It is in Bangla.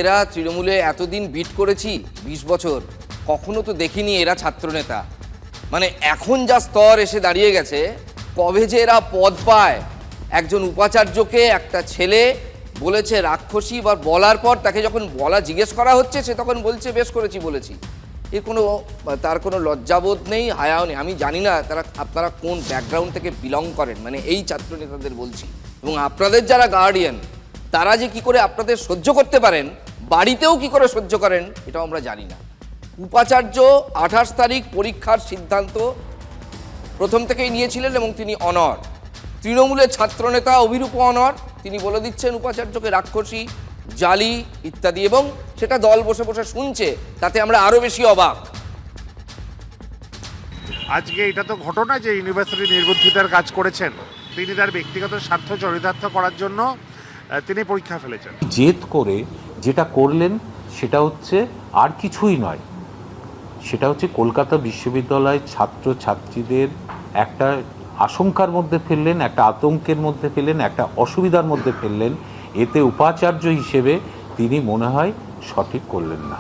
এরা তৃণমূলে এতদিন বিট করেছি ২০ বছর, কখনো তো দেখিনি এরা ছাত্রনেতা। মানে এখন যা স্তর এসে দাঁড়িয়ে গেছে, কবে যে এরা পদ পায়। একজন উপাচার্যকে একটা ছেলে বলেছে রাক্ষসী, বা বলার পর তাকে যখন জিজ্ঞেস করা হচ্ছে সে তখন বলছে বেশ করেছি বলেছি। এর তার কোনো লজ্জাবোধ নেই, হায়াও নেই। আমি জানি না আপনারা কোন ব্যাকগ্রাউন্ড থেকে বিলং করেন, মানে এই ছাত্রনেতাদের বলছি। এবং আপনাদের যারা গার্ডিয়ান তারা যে কি করে আপনাদের সহ্য করতে পারেন, বাড়িতেও কি করে সহ্য করেন, এটাও আমরা জানি না। উপাচার্য ২৮ তারিখ পরীক্ষার সিদ্ধান্ত প্রথম থেকেই নিয়েছিলেন এবং তিনি অনড়। তৃণমূলের ছাত্রনেতা অভিরূপ অনড়, তিনি বলে দিচ্ছেন উপাচার্যকে রাক্ষসী, জালি ইত্যাদি, এবং সেটা দল বসে বসে শুনছে। তাতে আমরা আরও বেশি অবাক। আজকে এটা তো ঘটনা যে ইউনিভার্সিটি নির্বুদ্ধিতার কাজ করেছেন, তিনি তার ব্যক্তিগত স্বার্থ চরিতার্থ করার জন্য তিনি পরীক্ষা ফেলেছেন। জেদ করে যেটা করলেন সেটা হচ্ছে আর কিছুই নয়, সেটা হচ্ছে কলকাতা বিশ্ববিদ্যালয়ের ছাত্রছাত্রীদের একটা আশঙ্কার মধ্যে ফেললেন, একটা আতঙ্কের মধ্যে ফেললেন, একটা অসুবিধার মধ্যে ফেললেন। এতে উপাচার্য হিসেবে তিনি মনে হয় সঠিক করলেন না।